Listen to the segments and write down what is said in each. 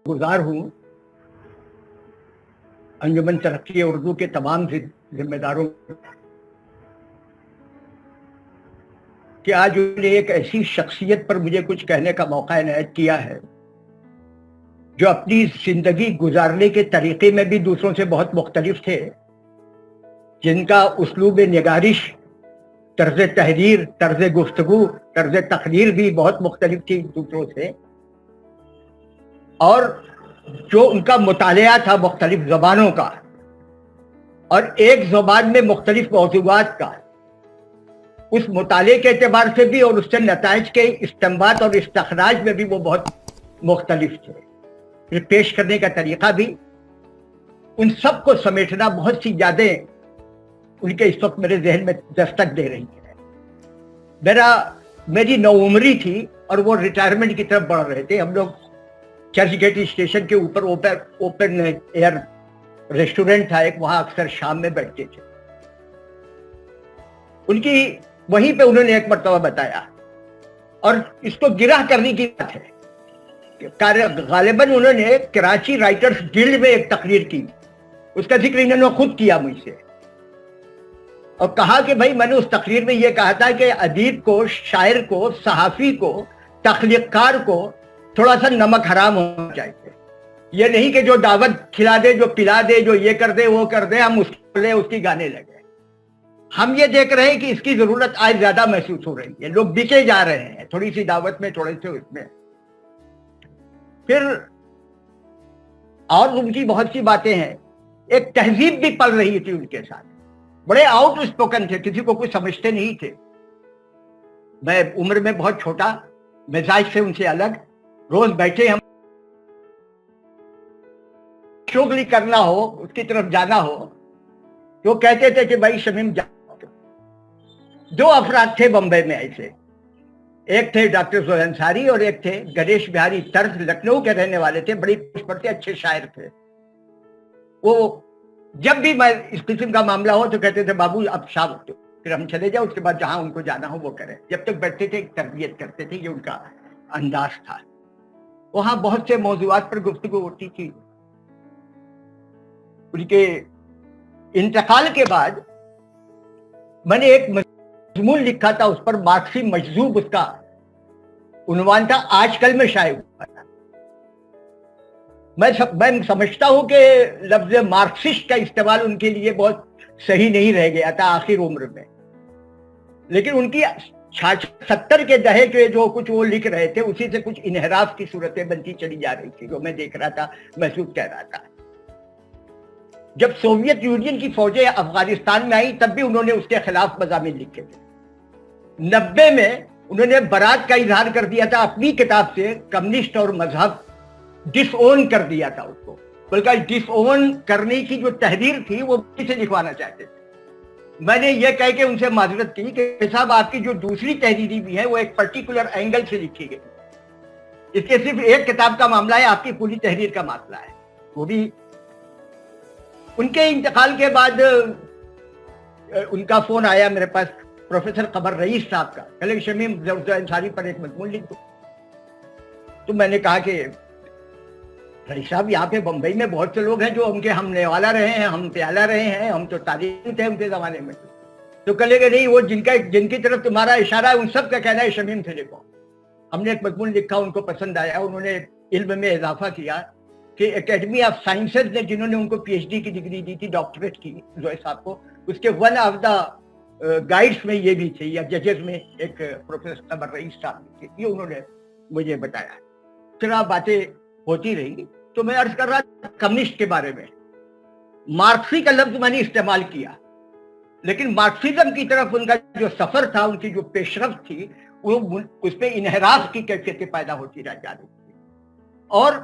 गुजार हूँ अंजुमन तरक्की उर्दू के तमाम जिम्मेदारों कि आज उन्होंने एक ऐसी शख्सियत पर मुझे कुछ कहने का मौका इनायत किया है जो अपनी जिंदगी गुजारने के तरीके में भी दूसरों से बहुत मुख्तलिफ थे, जिनका उसलूब निगारिश, तर्ज तहरीर, तर्ज गुफ्तगू, तर्ज तकरीर भी बहुत मुख्तलिफ थी दूसरों से, और जो उनका मुतालिया था मुख्तलिफ ज़बानों का और एक ज़बान में मुख्तलिफ मौज़ूआत का, उस मुताले के एतबार से भी और उससे नताइज के इस्तिंबात और इस्तखराज में भी वो बहुत मुख्तलिफ थे। फिर पेश करने का तरीका भी, उन सब को समेटना बहुत सी यादें उनके इस वक्त मेरे जहन में दस्तक दे रही है। मेरी नौउम्री थी और वो रिटायरमेंट की तरफ बढ़ रहे थे। हम लोग चर्च गेट स्टेशन के ऊपर ओपन एयर रेस्टोरेंट था एक, वहां अक्सर शाम में बैठते थे। उनकी वहीं पे उन्होंने एक मर्तबा बताया, और इसको गिरह करने की बात है, गालिबन उन्होंने कराची राइटर्स गिल्ड में एक तकरीर की, उसका जिक्र इन्होंने खुद किया मुझसे, और कहा कि भाई मैंने उस तकरीर में यह कहा था कि अदीब को, शायर को, सहाफी को, तख्लीक़कार को थोड़ा सा नमक हराम होना चाहिए। ये नहीं कि जो दावत खिला दे, जो पिला दे, जो ये कर दे वो कर दे, हम उसकी गाने लगे। हम ये देख रहे हैं कि इसकी जरूरत आज ज्यादा महसूस हो रही है, लोग बिके जा रहे हैं थोड़ी सी दावत में, थोड़े से उसमें। फिर और उनकी बहुत सी बातें हैं, एक तहजीब भी पल रही थी उनके साथ, बड़े आउट स्पोकन थे, किसी को कुछ समझते नहीं थे। मैं उम्र में बहुत छोटा, मिजाज से उनसे अलग, रोज बैठे हम शुगली करना हो, उसकी तरफ जाना हो, तो कहते थे कि भाई शमीम जाओ। दो अफराद थे बम्बई में ऐसे, एक थे डॉक्टर जोहर अंसारी और एक थे गणेश बिहारी तर्ज, लखनऊ के रहने वाले थे, बड़ी पढ़ते अच्छे शायर थे। वो जब भी मैं इस किस्म का मामला हो तो कहते थे बाबू अब शाम, फिर हम चले जाओ, उसके बाद जहां उनको जाना हो वो करें। जब तक बैठते थे तरबियत करते थे, ये उनका अंदाज था। वहां बहुत से मौजूआत पर गुफ्तगू होती थी। उनके इंतकाल के बाद मैंने एक मजमून लिखा था, उस पर मार्क्सी मजजूब उसका उन्वान था, आजकल में शाये हुआ था। मैं समझता हूं कि लफ्ज मार्क्सिस्ट का इस्तेमाल उनके लिए बहुत सही नहीं रह गया था आखिर उम्र में, लेकिन उनकी 70 के दहे के जो कुछ वो लिख रहे थे, उसी से कुछ इनहराफ की सूरतें बनती चली जा रही थी, जो मैं देख रहा था, महसूस कर रहा था। जब सोवियत यूनियन की फौजें अफगानिस्तान में आई, तब भी उन्होंने उसके खिलाफ मज़ामीन लिखे थे। 90 में उन्होंने बरात का इजहार कर दिया था अपनी किताब से, कम्युनिस्ट और मजहब डिसओन कर दिया था उसको, बल्कि डिसओन करने की जो तहरीर थी वो किसे लिखवाना चाहते थे। मैंने ये कह के उनसे माजरत की कि साहब आपकी जो दूसरी तहरीरी भी है वो एक पर्टिकुलर एंगल से लिखी गई, इसके सिर्फ एक किताब का मामला है, आपकी पूरी तहरीर का मामला है। वो भी उनके इंतकाल के बाद उनका फोन आया मेरे पास, प्रोफेसर कमर रईस साहब का, कहले शमीम अंसारी पर एक मजमून लिख दो। तो मैंने कहा कि रईस साहब यहाँ पे बम्बई में बहुत से लोग हैं जो उनके हम नेवाला रहे हैं, हम प्याला रहे हैं, हम तो तारीफ थे उनके जमाने में। तो कहेंगे नहीं, वो जिनकी तरफ तुम्हारा इशारा है उन सब का कहना है शमीम से लिखो। हमने एक मजमून लिखा, उनको पसंद आया, उन्होंने इल्म में इजाफा किया कि एकेडमी ऑफ साइंसेज ने, जिन्होंने उनको PhD की डिग्री दी थी, डॉक्टरेट की जोहर साहब को, उसके वन ऑफ द गाइड्स में ये भी थे, या जजेस में एक प्रोफेसर कमर रईस साहब थे, ये उन्होंने मुझे बताया। फिर आप बातें होती रही, तो मैं अर्ज कर रहा था कम्युनिस्ट के बारे में। मार्क्सी का लफ्ज मैंने इस्तेमाल किया, लेकिन मार्क्सिज्म की तरफ उनका जो सफर था, उनकी जो पेशरफ्त थी, वो उस पर इनहराफ की कैफियतें पैदा होती रह जा रही थी। और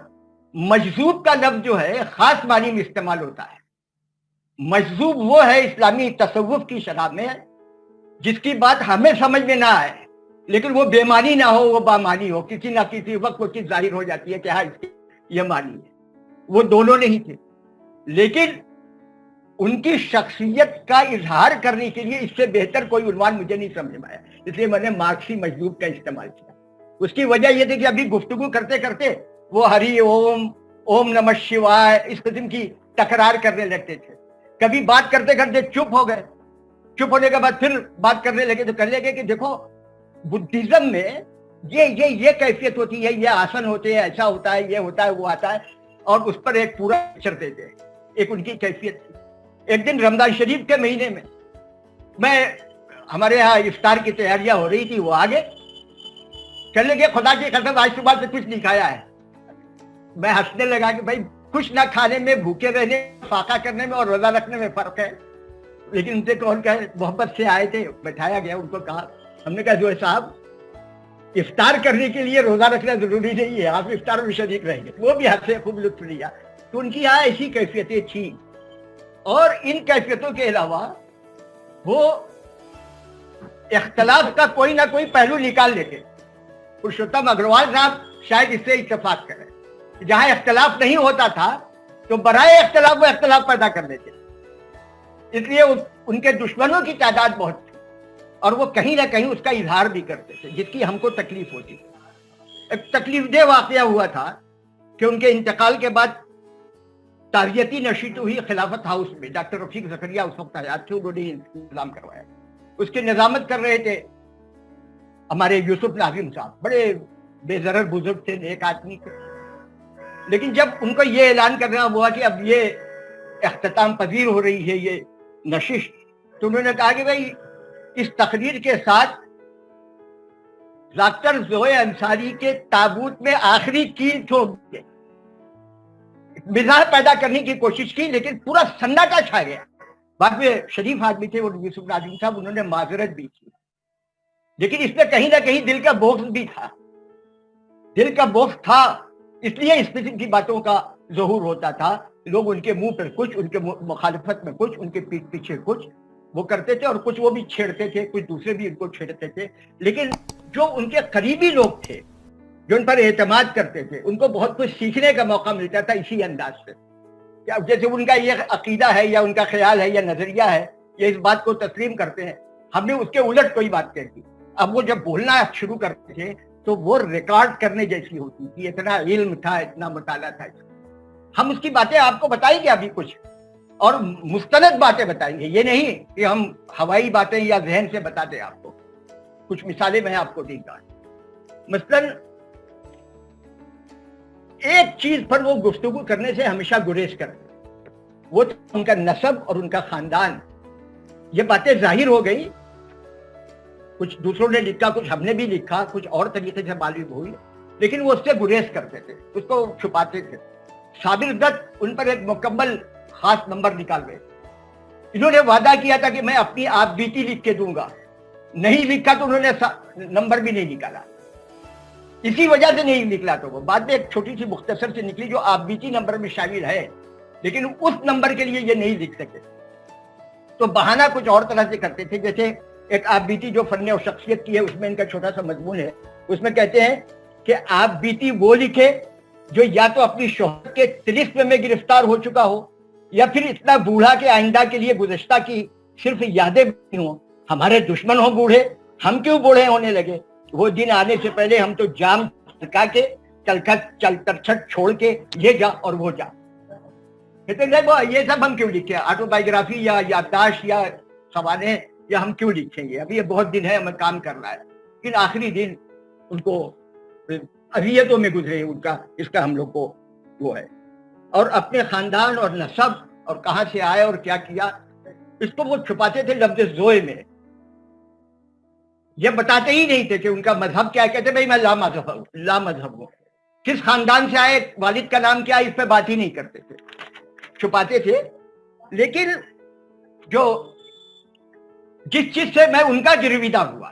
मजजूब का लफ्ज जो है खास मानी में इस्तेमाल होता है। मजजूब वो है इस्लामी तसव्वुफ की शरह में जिसकी बात हमें समझ में ना आए, लेकिन वो बेमानी ना हो, वो बामानी हो, किसी ना किसी वक्त वो चीज जाहिर हो जाती है कि हाँ ये मानी है। वो दोनों नहीं थे, लेकिन उनकी शख्सियत का इजहार करने के लिए इससे बेहतर कोई उन्वान मुझे नहीं समझ में आया, इसलिए मैंने मार्क्सी मजलूब का इस्तेमाल किया। उसकी वजह यह थी कि अभी गुफ्तगू करते करते वो हरि ओम, ओम नमः शिवाय, इस किस्म की तकरार करने लगते थे। कभी बात करते करते चुप हो गए, चुप होने के बाद फिर बात करने लगे तो कहने लगे कि देखो बुद्धिज्म में ये कैफियत होती है, ये आसन होते हैं, ऐसा होता है, ये होता है, वो आता है, और उस पर एक पूरा लेक्चर देते हैं। एक उनकी कैफियत थी। एक दिन रमजान शरीफ के महीने में मैं, हमारे यहाँ इफ्तार की तैयारियां हो रही थी, वो आगे कहने लगे खुदा की कसम आज सुबह से कुछ नहीं खाया है। मैं हंसने लगा कि भाई कुछ ना खाने में, भूखे रहने, फाका करने में और रोजा रखने में फर्क है। लेकिन उनसे कौन कहे, मोहब्बत से आए थे, बैठाया गया, उनको कहा, हमने कहा जो है साहब इफ्तार करने के लिए रोजा रखना जरूरी नहीं है, आप इफ्तार में शरीक रहेंगे। वो भी हद से खूब लुत्फ लिया। तो उनकी यहाँ ऐसी कैफियतें थी। और इन कैफियतों के अलावा वो इख्तलाफ का कोई ना कोई पहलू निकाल लेते। पुरुषोत्तम अग्रवाल साहब शायद इससे इत्तेफाक करें, जहां इख्तलाफ नहीं होता था तो बराए इख्तलाफ वो इख्तलाफ पैदा कर देते। इसलिए उनके दुश्मनों की तादाद बहुत थी और वो कहीं ना कहीं उसका इजहार भी करते थे, जिसकी हमको तकलीफ होती थी। एक तकलीफदेह वाकया हुआ था कि उनके इंतकाल के बाद ताज़ियती नशीत हुई खिलाफत हाउस में। डॉक्टर रफीक ज़करिया उस वक्त हयात थे, उन्होंने इंतजाम करवाया। उसकी निजामत कर रहे थे हमारे यूसुफ नाज़िम साहब, बड़े बेजरर बुजुर्ग थे, नेक आदमी थे। लेकिन जब उनको ये ऐलान करना हुआ कि अब ये इख्तिताम पजीर हो रही है ये नशिश, तो उन्होंने कहा कि भाई इस तकरीर के साथ डॉक्टर ज़ोए अंसारी के ताबूत में आखिरी कील ठोक दी। मिजाज पैदा करने की कोशिश की, लेकिन पूरा सन्नाटा छा गया। बाद में शरीफ आदमी थे वो यूसुफ नाज़िम साहब, उन्होंने माजरत भी की, लेकिन इसमें कहीं ना कहीं दिल का बोझ भी था। दिल का बोझ था, इसलिए इस किस्म की बातों का ज़हूर होता था। लोग उनके मुंह पर कुछ, उनके मुखालिफत में कुछ, उनके पीठ पीछे कुछ वो करते थे, और कुछ वो भी छेड़ते थे, कुछ दूसरे भी उनको छेड़ते थे। लेकिन जो उनके करीबी लोग थे, जो उन पर एतमाद करते थे, उनको बहुत कुछ सीखने का मौका मिलता था इसी अंदाज से। जैसे उनका ये अकीदा है या उनका ख्याल है या नजरिया है, ये इस बात को तस्लीम करते हैं, हमने उसके उलट कोई बात कह दी। अब वो जब बोलना शुरू करते थे तो वो रिकॉर्ड करने जैसी होती थी। इतना इल्म था, इतना मुताला था। हम उसकी बातें आपको बताएंगे अभी कुछ, और मुस्तनद बातें बताएंगे, ये नहीं कि हम हवाई बातें या जहन से बता दें आपको। कुछ मिसालें मैं आपको दूंगा। मसलन एक चीज पर वो गुफ्तगू करने से हमेशा गुरेज करते, वो तो उनका नस्ब और उनका खानदान। ये बातें जाहिर हो गई, कुछ दूसरों ने लिखा, कुछ हमने भी लिखा, कुछ और तरीके से मालूम हुई, लेकिन वो उससे गुरेज करते थे, उसको छुपाते थे। साबिर दत्त उन पर एक मुकम्मल खास नंबर निकाल गए। इन्होंने वादा किया था कि मैं अपनी आप बीती लिख के दूंगा, नहीं लिखा तो उन्होंने नंबर भी नहीं निकाला। इसी वजह से नहीं निकला, तो वो बाद में एक छोटी सी मुख्तसर से निकली जो आप बीती नंबर में शामिल है, लेकिन उस नंबर के लिए ये नहीं लिख सके। तो बहाना कुछ और तरह से करते थे। जैसे एक आप बीती जो फन और शख्सियत की है, उसमें इनका छोटा सा मजमून है। उसमें कहते हैं कि आप बीती वो लिखे जो या तो अपनी शोहरत के तिलिस्म में गिरफ्तार हो चुका हो, या फिर इतना बूढ़ा के आइंदा के लिए गुज़श्ता की सिर्फ यादें बनी हो। हमारे दुश्मन हो बूढ़े, हम क्यों बूढ़े होने लगे? वो दिन आने से पहले हम तो जाम लगा के चल तरछट छोड़ के ये जा और वो जा। कहते नहीं, ये सब हम क्यों लिखे? ऑटोबायोग्राफी या याददाश्त या सवालें या हम क्यों लिखेंगे? अभी ये बहुत दिन है, हमें काम करना है। लेकिन आखिरी दिन उनको अजियतों में गुजरे उनका, इसका हम लोग को वो है। और अपने खानदान और नस्ब और कहां से आए और क्या किया, इसको वो छुपाते थे लफ्ज़ ज़ोए में। ये बताते ही नहीं थे कि उनका मजहब क्या है। कहते भाई मैं ला मजहब हूं, किस खानदान से आए, वालिद का नाम क्या है, इस पे बात ही नहीं करते थे, छुपाते थे। लेकिन जो जिस चीज से मैं उनका गिरविदा हुआ,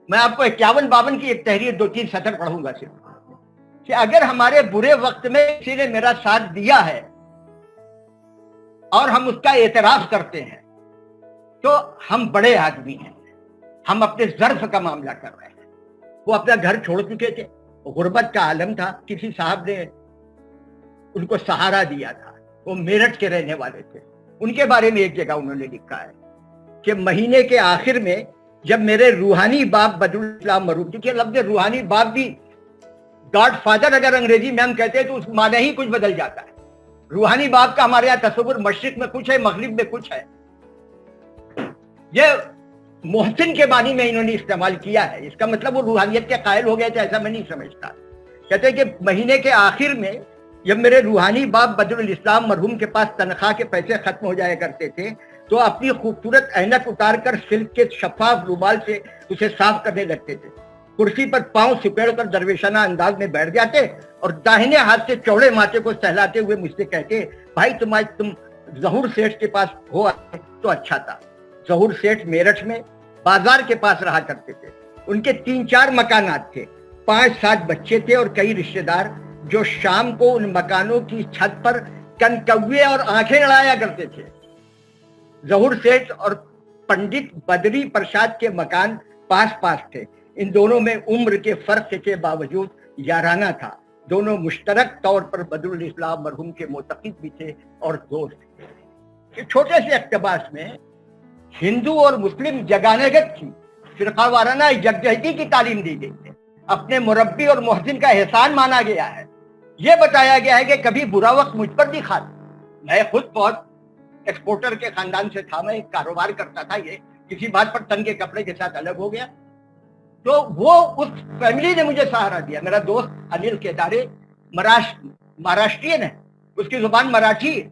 मैं आपको 51-52 की एक तहरीर 2-3 सतर पढ़ूंगा सिर्फ, कि अगर हमारे बुरे वक्त में किसी ने मेरा साथ दिया है और हम उसका एतराफ करते हैं तो हम बड़े आदमी हैं, हम अपने ज़र्फ का मामला कर रहे हैं। वो अपना घर छोड़ चुके थे, गुर्बत का आलम था, किसी साहब ने उनको सहारा दिया था, वो मेरठ के रहने वाले थे। उनके बारे में एक जगह उन्होंने लिखा है कि महीने के आखिर में जब मेरे रूहानी बाप बदरुल इस्लाम मरूफ, क्योंकि लफ्ज़ रूहानी बाप भी गॉड फादर अगर अंग्रेजी में हम कहते हैं तो उस माने ही कुछ बदल जाता है। रूहानी बाप का हमारे यहाँ तस्वुर मशरिक में कुछ है, मगरिब में कुछ है। ये मोहसिन के मानी में इन्होंने इस्तेमाल किया है। इसका मतलब वो रूहानियत के कायल हो गए थे, ऐसा मैं नहीं समझता। कहते हैं कि महीने के आखिर में जब मेरे रूहानी बाप बदरुल इस्लाम मरहूम के पास तनख्वाह के पैसे खत्म हो जाया करते थे तो अपनी खूबसूरत ऐनक उतार कर सिल्क के शफाफ रुमाल से उसे साफ करने लगते थे। कुर्सी पर पांव सिपेड़ कर दरवेशाना अंदाज में बैठ जाते और दाहिने हाथ से चौड़े माथे को सहलाते हुए मुझसे कहते, भाई तुम जहूर सेठ के पास हो तो अच्छा था। जहूर सेठ मेरठ में बाजार के पास रहा करते थे। उनके 3-4 मकानात थे, 5-7 बच्चे थे और कई रिश्तेदार जो शाम को उन मकानों की छत पर कनकव्वे और आंखें लड़ाया करते थे। जहूर सेठ और पंडित बदरी प्रसाद के मकान पास पास थे। इन दोनों में उम्र के फर्क के बावजूद याराना था। दोनों मुश्तरक तौर पर बदरुल इस्लाम मरहूम के मोतक़िद भी थे और दोस्त थे। छोटे से इक़्तिबास में हिंदू और मुस्लिम जगानगत की फिरका वाराना यकजहती की तालीम दी गई है। अपने मुरब्बी और मोहसिन का एहसान माना गया है। यह बताया गया है कि कभी बुरा वक्त मुझ पर भी खाता। मैं खुद बहुत एक्सपोर्टर के खानदान से था, मैं एक कारोबार करता था। ये किसी बात पर तन के कपड़े के साथ अलग हो गया तो वो उस फैमिली ने मुझे सहारा दिया। मेरा दोस्त अनिल केदारे महाराष्ट्रियन है, उसकी जुबान मराठी है,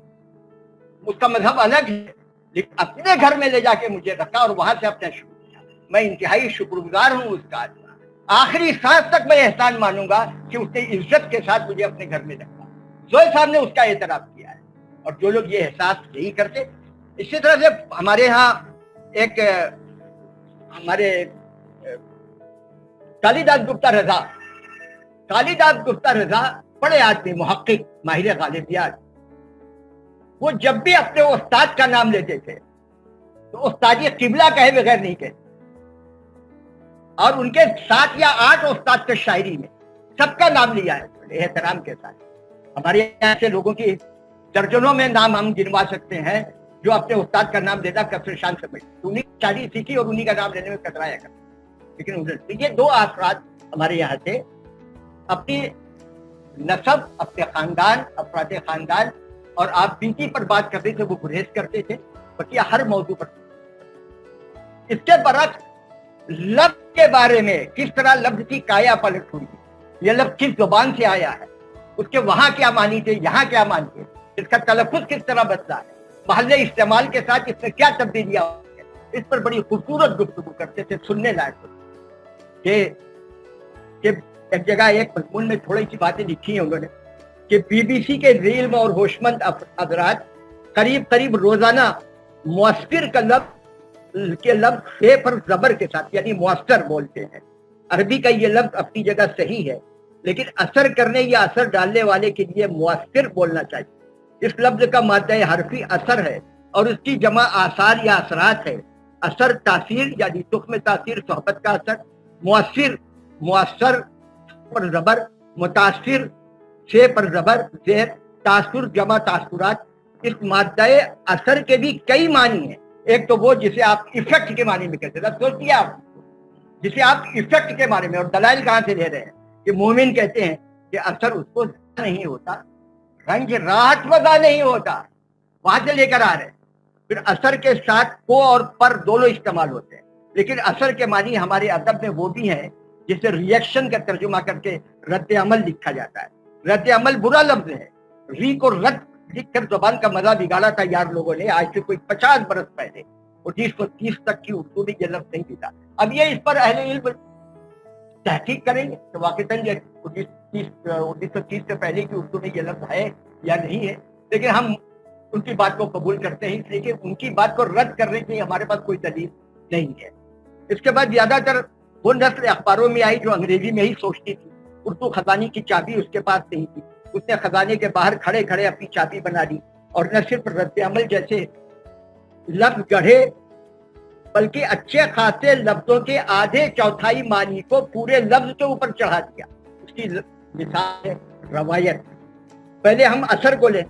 उसका मजहब अलग है, लेकिन अपने घर में ले जाके मुझे रखा और वहां से अपना शुरू किया। मैं इंतहाई शुक्रगुजार हूं उसका। आखिरी सांस तक मैं एहसान मानूंगा कि उसने इज्जत के साथ मुझे अपने घर में रखा। जोए साहब ने उसका एतराफ किया है और जो लोग ये एहसास नहीं करते। इसी तरह से हमारे यहाँ एक हमारे कालिदास गुप्ता रजा बड़े आदमी, मुहक्किक, माहिर गालिबियात। वो जब भी अपने उस्ताद का नाम लेते थे तो उस्ताद ये किबला कहे बगैर नहीं कहते। और उनके 7 या 8 उस्ताद के शायरी में सबका नाम लिया है एहतराम के साथ। हमारे यहाँ से लोगों की दर्जनों में नाम हम गिनवा सकते हैं जो अपने उस्ताद का नाम लेना कसर शान समझते। उन्हीं की शायरी सीखी और उन्हीं का नाम लेने में कतराया करते। लेकिन ये 2 अफराद हमारे यहाँ से अपनी नसब, अपने खानदान, अफराद खानदान और आप बीती पर बात करते थे वो गुरेज करते थे, बाकी हर मौजू पर। इसके बरक्स लफ्ज के बारे में किस तरह लफ्ज की काया पलट हुई, यह लफ्ज किस जुबान से आया है, उसके वहां क्या मानी थे, यहाँ क्या मानते, इसका तलफ़ुज़ किस तरह बदला है, महल्ले इस्तेमाल के साथ इसमें क्या तब्दीलियां हुई है, इस पर बड़ी खूबसूरत गुफ्तगू करते थे, सुनने लायक कि एक जगह एक मज़मून में थोड़ी सी बातें लिखी हैं उन्होंने कि बीबीसी के इल्म और होशमंद हज़रात करीब रोजाना मुअस्सिर का लफ्ज से पर जबर के साथ यानी मुअस्सिर बोलते हैं। अरबी का ये लफ्ज अपनी जगह सही है, लेकिन असर करने या असर डालने वाले के लिए मुअस्सिर बोलना चाहिए। इस लफ्ज का मादा हरफी असर है और उसकी जमा आसार या असरात है। असर तासीर यानी तुख में तासीर, सोहबत का असर। मुअस्सिर पर जबर, मुतासिर से पर जबर, जेर, तासुर जमा तासुरात। इस मादाए असर के भी कई मानी हैं। एक तो वो जिसे आप इफेक्ट के मानी में कहते हैं, सोचिए आप, जिसे आप इफेक्ट के माने में, और दलाइल कहां से ले रहे हैं कि मोमिन कहते हैं कि असर उसको नहीं होता, रंज राहत वदा नहीं होता, वहां से लेकर आ रहे हैं। फिर असर के साथ को और पर दोनों इस्तेमाल होते हैं, लेकिन असर के मानी हमारे अदब में वो भी है जिसे रिएक्शन का तर्जुमा करके रद्द अमल लिखा जाता है। रद्द अमल बुरा लफ्ज है। री को रद्द लिख कर जुबान का मजा बिगाड़ा था यार लोगों ने, आज से कोई 50 बरस पहले। 1930 तक की उर्दू में यह लफ्ज नहीं दिखा। अब ये इस पर अहले इल्म तहकीक करेंगे तो वाकईतन 1930 से पहले की उर्दू में यह लफ्ज है या नहीं है, लेकिन हम उनकी बात को कबूल करते हैं, लेकिन उनकी बात को रद्द करने के लिए हमारे पास कोई दलील नहीं है। इसके बाद ज्यादातर वो नस्ल अखबारों में आई जो अंग्रेजी में ही सोचती थी। उर्दू खजाने की चाबी उसके पास नहीं थी, उसने खजाने के बाहर खड़े खड़े अपनी चाबी बना ली और न सिर्फ रद्द अमल जैसे लफ्ज गढ़े बल्कि अच्छे खासे लफ्जों के आधे चौथाई मानी को पूरे लफ्ज के ऊपर चढ़ा दिया। उसकी मिसाल है रवायत। पहले हम असर को लें।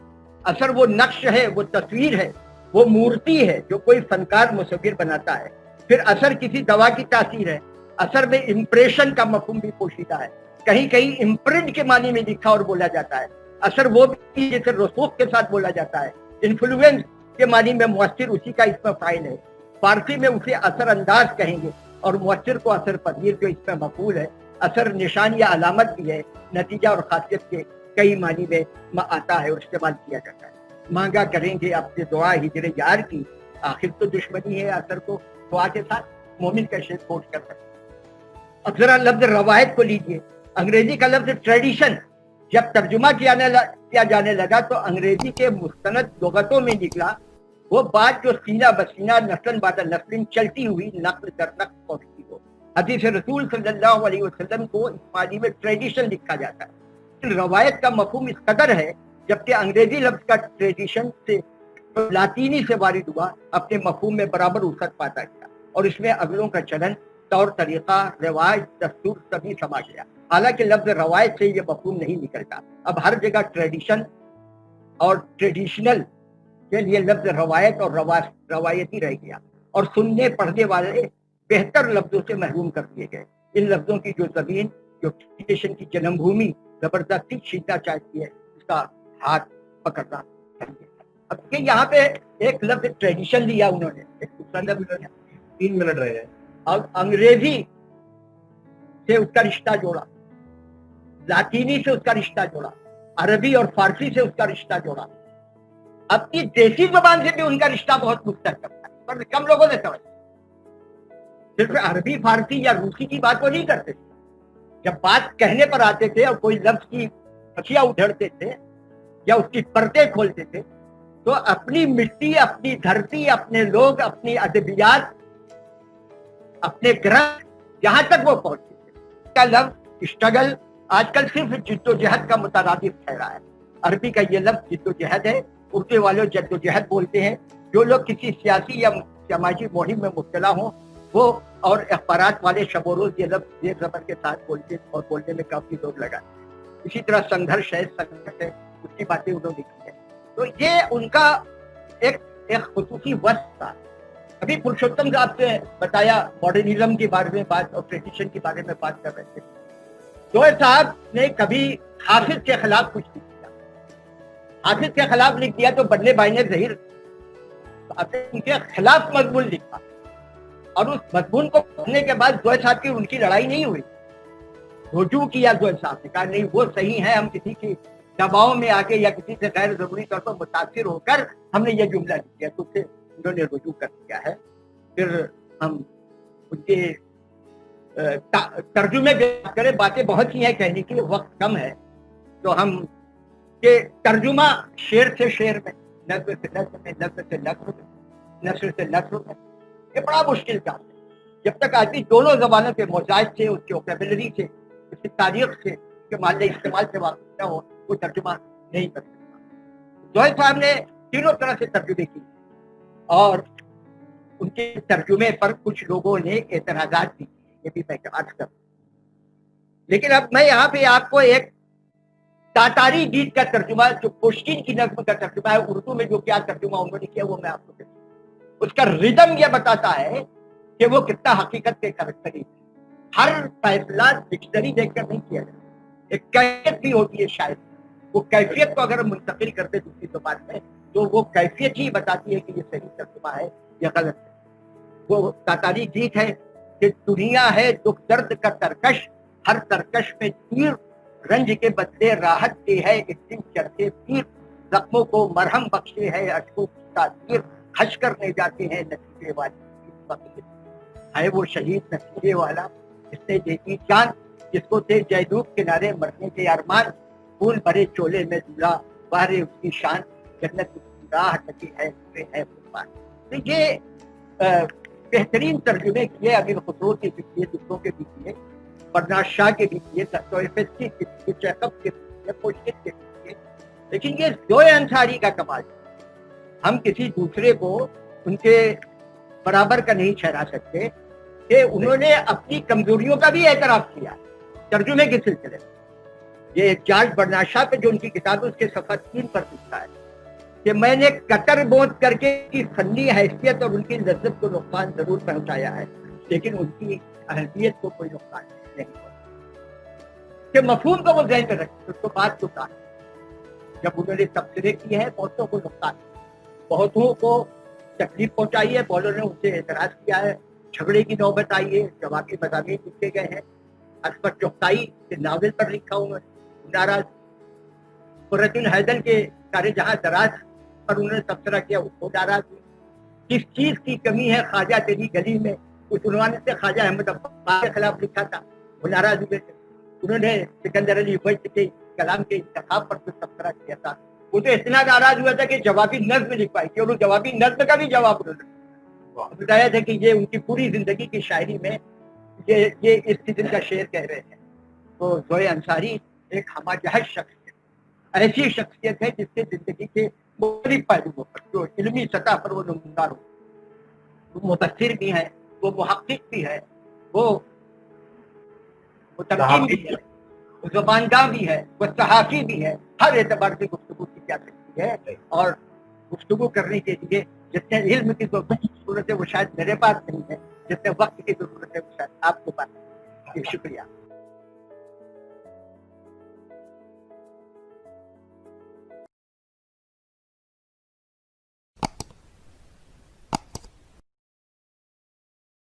असर वो नक्श है, वो तस्वीर है, वो मूर्ति है जो कोई फनकार मुसव्विर बनाता है। फिर असर किसी दवा की तासीर है। असर में इंप्रेशन का मफहूम भी पोशीदा है। कहीं कहीं इम्प्रिंट के मानी में लिखा और बोला जाता है। असर वो भी जैसे रसूख के साथ बोला जाता है। इन्फ्लुएंस के मानी में मुअस्सिर उसी का इसमें फाइल है। फारसी में उसे असर अंदाज कहेंगे और मुअस्सिर को असर पजीर जो इसमें मफूल है। असर निशान या अलामत भी है, नतीजा और खासियत के कई मानी में आता है और इस्तेमाल किया जाता है। मांगा करेंगे आपसे दुआ हिजरे यार की, आखिर तो दुश्मनी है असर को दुआ के साथ मोमिन कैसे खोज कर सकते। अब जरा लफ्ज रवायत को लीजिए। अंग्रेजी का लफ्ज ट्रेडिशन जब तर्जुमा किया जाने लगा तो अंग्रेजी के मुस्तनद लुगतों में निकला वो बात जो सीना बसीना नस्लन बाद नस्लिन चलती हुई नक्ल दर नक्ल पहुंचती हो। हदीस रसूल सल्लल्लाहु अलैहि वसल्लम को इस मानी में ट्रेडिशन लिखा जाता है। रवायत का मफहूम इस कदर है जबकि अंग्रेजी लफ्ज का ट्रेडिशन से लातीनी से वारिद हुआ अपने मफहूम में बराबर उसत पाता गया और इसमें अगलों का चलन तौर तरीका रिवाज दस्तूर सभी समा गया। हालांकि लफ्ज रवायत से ये मफहूम नहीं निकलता। अब हर जगह ट्रेडिशन और ट्रेडिशनल के लिए लफ्ज रवायत और रवायती रह गया और सुनने पढ़ने वाले बेहतर लफ्जों से महरूम कर दिए गए। इन लफ्जों की जो जमीन जो ट्रेडिशन की जन्मभूमि जबरदस्ती छीनना चाहती है उसका हाथ पकड़ना चाहिए। अब ये यहाँ पे एक लफ्ज ट्रेडिशन लिया उन्होंने, एक दूसरा लफ्ज 3 मिनट रह गए। अब अंग्रेजी से उसका रिश्ता जोड़ा, लातीनी से उसका रिश्ता जोड़ा, अरबी और फारसी से उसका रिश्ता जोड़ा। अपनी देसी जबान से भी उनका रिश्ता बहुत मुस्तहकम है पर कम लोगों ने समझ। सिर्फ अरबी फारसी या रूसी की बात वो नहीं करते। जब बात कहने पर आते थे और कोई लफ्ज की फसिया उधेड़ते थे या उसकी परतें खोलते थे तो अपनी मिट्टी, अपनी धरती, अपने लोग, अपनी अदबियात, अपने ग्रह यहां तक वो पहुंचे थे। का लफ्ज स्ट्रगल आजकल सिर्फ जिद्दोजहद का मुतरादिफ ठहरा है। अरबी का ये लफ्ज जिद्दोजहद है, उर्दू वाले जद्दोजहद बोलते हैं। जो लोग किसी सियासी या समाजी मुहिम में मुब्तला हों वो और अखबारात वाले शबोरोज ये लफ्ज जेर ज़बर के साथ बोलते और बोलने में काफी जोर लगाते। इसी तरह संघर्ष है, संघर्ष है, उसकी बातें उन्होंने लिखी है। तो ये उनका एक खुसूसी वस्त था। अभी पुरुषोत्तम साहब से बताया मॉडर्निज्म के बारे में बात और ट्रेडिशन के बारे में बात कर रहे थे। जोए साहब ने कभी हाफिज के खिलाफ कुछ नहीं किया। हाफिज के खिलाफ लिख दिया तो बदले भाई ने ज़हीर उनके खिलाफ मजमून लिखा और उस मजमून को पढ़ने के बाद जोए साहब की उनकी लड़ाई नहीं हुई। रुजू किया जोए साहब ने, कहा नहीं वो सही है, हम किसी की दबाव में आके या किसी से गैर जरूरी तौर पर मुतासिर होकर हमने ये जुमला लिख दिया तो उससे उन्होंने रुजू कर दिया है। फिर हम उनके तर्जुमे बात करें, बातें बहुत ही हैं कहने की, वक्त कम है तो हम के तर्जुमा शेर से शेर में, नस्र से नस्र में, नस्र से नस्र में, नस्र से नस्र में, ये बड़ा मुश्किल काम है। जब तक आदमी दोनों जबानों के मोजाइज से, उसके वोकैबुलरी से, उसकी तारीख से, उसके माले इस्तेमाल से वाकिफ न हो वो तर्जुमा नहीं कर सकता। जोहर साहब ने तीनों तरह से तर्जुमे की और उनके तर्जुमे पर कुछ लोगों ने एतराजात भी किए, ये भी मैं अर्ज कर। लेकिन अब मैं यहाँ पे आपको एक तातारी गीत का तर्जुमा, जो पुश्किन की नज़्म का तर्जुमा है, उर्दू में जो क्या तर्जुमा उन्होंने किया वो मैं आपको कहता हूं। उसका रिदम यह बताता है कि वो कितना हकीकत के करीब है। हर फैसला डिक्शनरी देखकर नहीं किया जाता, एक कैफियत भी होती है शायद। वो कैफियत को अगर मुंतकिल करते दूसरी जुबान में तो वो कैफियत ही बताती है कि ये सही तर्जुमा है या गलत है। वो तातारी गीत है कि दुनिया है दुख दर्द का तरकश, हर तरकश में तीर, रंज के बदले राहत दे है एक दिन चढ़ते पीर, जख्मों को मरहम बख्शे है अशकों की तासीर, खश करने जाते हैं नसीबे वाली। है वो शहीद नसीबे वाला जिसने देखी जान, जिसको थे जयदूब किनारे मरने के अरमान, फूल भरे चोले में दूल्हा बाहरे उसकी शान, जन्नत उसकी राह लगी है कुर्बान। तो ये बेहतरीन तर्जुमे किए अमीर खुसरो के भी किए, दूसरों के भी किए, बरनाद शाह के भी किए, तोयफेस्की के भी किए, चैकब के भी किए, पुश्किन के भी किए। लेकिन ये जोए अंसारी का कमाल, हम किसी दूसरे को उनके बराबर का नहीं ठहरा सकते कि उन्होंने अपनी कमजोरियों का भी एतराफ किया तर्जुमे के सिलसिले में। ये जॉर्ज बरनाद शाह पे जो उनकी किताब है उसके सफा 3 पर लिखा है कि मैंने कतर बोध करके की फनी हैसियत और उनकी लज्जत को नुकसान जरूर पहुंचाया है, लेकिन उनकी अहमियत को कोई नुकसान नहीं पहुंचा। کہ مفہوم کو وہ ذہن میں رکھے. اس کو بات تو کہا جب انہوں نے تبصرے کیے ہیں بہتوں کو نقصان بہتوں کو تکلیف پہنچائی ہے, بہتوں نے ان سے اعتراض کیا ہے, جھگڑے کی نوبت آئی ہے, جوابی مضامین لکھے گئے ہیں. اکبر چغتائی کے ناول پر لکھا انہوں نے ناراض. قرۃ الحیدر کے سارے جہاں دراز پر انہوں نے تبصرہ کیا, اس کو ناراض ہوئے. کس چیز کی کمی ہے خواجہ تیری گلی میں, اس عنوان سے خواجہ احمد عباس کے خلاف لکھا تھا, وہ ناراض ہوئے تھے. انہوں نے سکندر علی وجد کے کلام کے انتخاب پر جو تبصرہ کیا تھا وہ تو اتنا ناراض ہوا تھا کہ جوابی نظم لکھوائی تھی, اور اس جوابی نظم کا بھی جواب انہوں نے بتایا تھا کہ یہ ان کی پوری زندگی کی شاعری میں یہ اس قسم کا شعر کہہ رہے ہیں. تو ضوء انصاری ایک ہمہ جہت شخصیت, ایسی شخصیت ہے جس کے زندگی کے مختلف پہلوؤں پر جو علمی سطح پر وہ نمودار ہو. وہ مفسر بھی ہے, وہ محقق بھی ہے, وہ تنقید بھی ہے, وہ زبانداں بھی ہے, وہ صحافی بھی ہے. ہر اعتبار سے گفتگو کی جا سکتی ہے, اور گفتگو کرنے کے لیے جتنے علم کی ضرورت ہے وہ شاید میرے پاس نہیں ہے, جتنے وقت کی ضرورت ہے وہ شاید آپ کے پاس ہے. شکریہ.